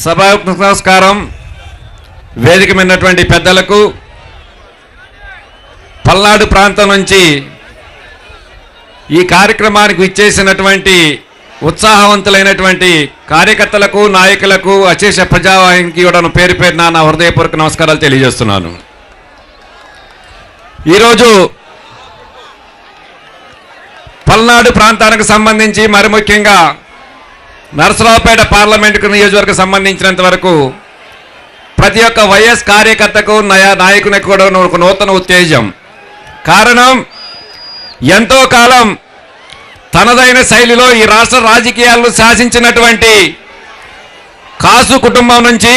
సభకు నమస్కారం. వేదిక మీదటువంటి పెద్దలకు, పల్నాడు ప్రాంతం నుంచి ఈ కార్యక్రమానికి విచ్చేసినటువంటి ఉత్సాహవంతులైనటువంటి కార్యకర్తలకు, నాయకులకు, అశేష ప్రజావాహినికి కూడా పేరు పేరున నా హృదయపూర్వక నమస్కారాలు తెలియజేస్తున్నాను. ఈరోజు పల్నాడు ప్రాంతానికి సంబంధించి మరి ముఖ్యంగా నరసరావుపేట పార్లమెంటు నియోజకవర్గం సంబంధించినంత వరకు ప్రతి ఒక్క వైఎస్ కార్యకర్తకు, నాయకునికి కూడా ఒక నూతన ఉత్తేజం. కారణం, ఎంతో కాలం తనదైన శైలిలో ఈ రాష్ట్ర రాజకీయాలను శాసించినటువంటి కాసు కుటుంబం నుంచి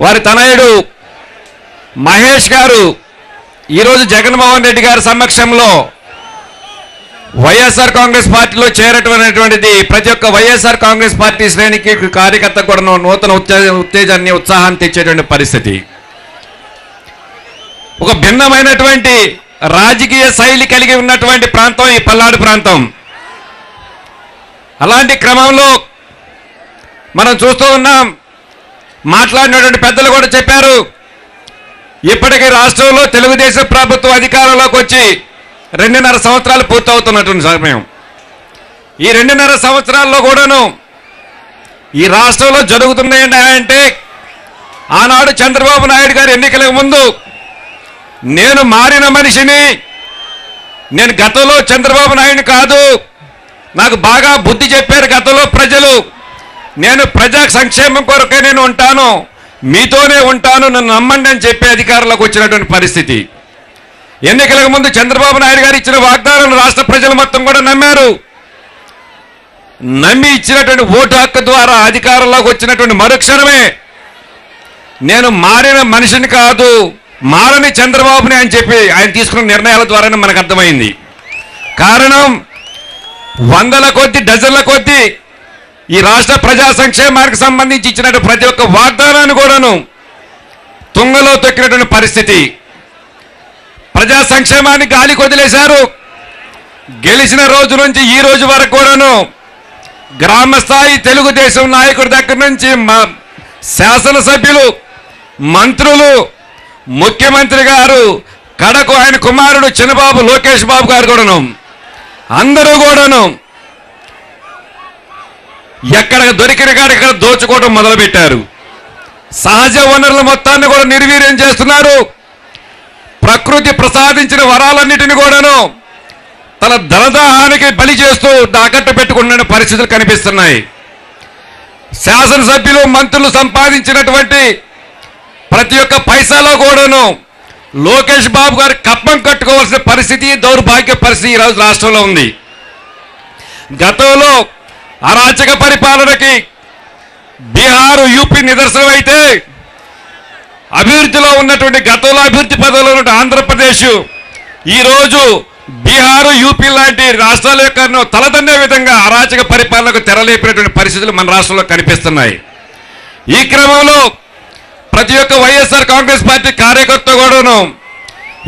వారి తనయుడు మహేష్ గారు ఈరోజు జగన్మోహన్ రెడ్డి గారి సమక్షంలో వైఎస్ఆర్ కాంగ్రెస్ పార్టీలో చేరటమైనటువంటిది ప్రతి ఒక్క వైఎస్ఆర్ కాంగ్రెస్ పార్టీ శ్రేణికి, కార్యకర్త కూడా నూతన ఉత్తేజాన్ని, ఉత్సాహాన్ని తెచ్చేటువంటి పరిస్థితి. ఒక భిన్నమైనటువంటి రాజకీయ శైలి కలిగి ఉన్నటువంటి ప్రాంతం ఈ పల్నాడు ప్రాంతం. అలాంటి క్రమంలో మనం చూస్తూ ఉన్నాం. మాట్లాడినటువంటి పెద్దలు కూడా చెప్పారు, ఇప్పటికీ రాష్ట్రంలో తెలుగుదేశం ప్రభుత్వం అధికారంలోకి వచ్చి 2.5 సంవత్సరాలు పూర్తవుతున్నటువంటి సమయం. ఈ 2.5 సంవత్సరాల్లో కూడాను ఈ రాష్ట్రంలో జరుగుతున్నాయి అంటే, ఆనాడు చంద్రబాబు నాయుడు గారు ఎన్నికలకు ముందు నేను మారిన మనిషిని, నేను గతంలో చంద్రబాబు నాయుడు కాదు, నాకు బాగా బుద్ధి చెప్పారు గతంలో ప్రజలు, నేను ప్రజా సంక్షేమం కొరకే నేను ఉంటాను, మీతోనే ఉంటాను, నన్ను నమ్మండి అని చెప్పి అధికారంలోకి వచ్చినటువంటి పరిస్థితి. ఎన్నికలకు ముందు చంద్రబాబు నాయుడు గారు ఇచ్చిన వాగ్దానాలను రాష్ట్ర ప్రజలు మొత్తం కూడా నమ్మారు. నమ్మి ఇచ్చినటువంటి ఓటు హక్కు ద్వారా అధికారంలోకి వచ్చినటువంటి మరుక్షణమే నేను మారిన మనిషిని కాదు, మారని చంద్రబాబుని అని చెప్పి ఆయన తీసుకున్న నిర్ణయాల ద్వారానే మనకు అర్థమైంది. కారణం, వందల కొద్ది, డజన్ల కొద్ది ఈ రాష్ట్ర ప్రజా సంక్షేమానికి సంబంధించి ఇచ్చినటువంటి ప్రతి ఒక్క వాగ్దానాన్ని కూడాను తుంగలో తొక్కినటువంటి పరిస్థితి. ప్రజా సంక్షేమాన్ని గాలికి వదిలేశారు. గెలిచిన రోజు నుంచి ఈ రోజు వరకు కూడాను గ్రామ స్థాయి తెలుగుదేశం నాయకుడి దగ్గర నుంచి శాసనసభ్యులు, మంత్రులు, ముఖ్యమంత్రి గారు, కడకు ఆయన కుమారుడు చిన్నబాబు లోకేష్ బాబు గారు కూడాను అందరూ కూడాను ఎక్కడ దొరికిన కాడ ఇక్కడ దోచుకోవడం మొదలుపెట్టారు. సహజ వనరుల మొత్తాన్ని కూడా నిర్వీర్యం చేస్తున్నారు. ప్రకృతి ప్రసాదించిన వరాలన్నిటిని కూడాను తన ధనదాహానికి బలి చేస్తూ తాకట్టు పెట్టుకున్న పరిస్థితులు కనిపిస్తున్నాయి. శాసనసభ్యులు, మంత్రులు సంపాదించినటువంటి ప్రతి ఒక్క పైసాలో కూడాను లోకేష్ బాబు గారు కప్పం కట్టుకోవాల్సిన పరిస్థితి, దౌర్భాగ్య పరిస్థితి ఈరోజు రాష్ట్రంలో ఉంది. గతంలో అరాచక పరిపాలనకి బీహారు, యూపీ నిదర్శనం అయితే, అభివృద్ధిలో ఉన్నటువంటి గతంలో అభివృద్ధి పదవులు ఉన్నటువంటి ఆంధ్రప్రదేశ్ ఈరోజు బీహారు, యూపీ లాంటి రాష్ట్రాల యొక్క తలదన్నే విధంగా అరాచక పరిపాలనకు తెరలేపినటువంటి పరిస్థితులు మన రాష్ట్రంలో కనిపిస్తున్నాయి. ఈ క్రమంలో ప్రతి ఒక్క వైఎస్ఆర్ కాంగ్రెస్ పార్టీ కార్యకర్త కూడాను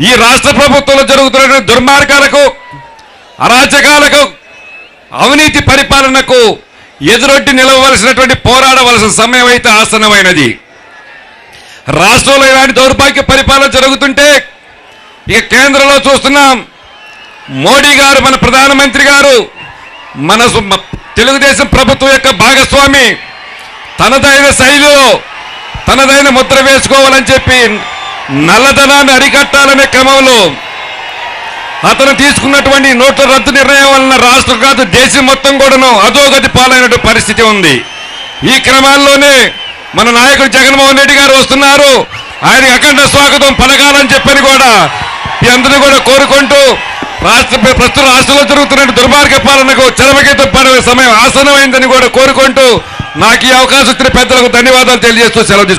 ఈ రాష్ట్ర ప్రభుత్వంలో జరుగుతున్నటువంటి దుర్మార్గాలకు, అరాచకాలకు, అవినీతి పరిపాలనకు ఎదురొడ్డి నిలవవలసినటువంటి, పోరాడవలసిన సమయం అయితే ఆసన్నమైనది. రాష్ట్రంలో ఇలాంటి దౌర్భాగ్య పరిపాలన జరుగుతుంటే ఇక కేంద్రంలో చూస్తున్నాం. మోడీ గారు, మన ప్రధానమంత్రి గారు, మన తెలుగుదేశం ప్రభుత్వం యొక్క భాగస్వామి, తనదైన శైలిలో తనదైన ముద్ర వేసుకోవాలని చెప్పి నల్లధనాన్ని అరికట్టాలనే క్రమంలో అతను తీసుకున్నటువంటి నోట్ల రద్దు నిర్ణయం వలన రాష్ట్రం కాదు దేశం మొత్తం కూడాను అధోగతి పాలైన పరిస్థితి ఉంది. ఈ క్రమాల్లోనే మన నాయకుడు జగన్మోహన్ రెడ్డి గారు వస్తున్నారు. ఆయనకి అఖండ స్వాగతం పలకాలని చెప్పని కూడా ఈ అందరూ కూడా కోరుకుంటూ ప్రస్తుత రాష్ట్రంలో జరుగుతున్న దుర్మార్గ పాలనకు చరమగీతం పడే సమయం ఆసన్నమైందని కూడా కోరుకుంటూ నాకు ఈ అవకాశం ఇచ్చిన పెద్దలకు ధన్యవాదాలు తెలియజేస్తూ సెలవు తీసుకుంటున్నాను.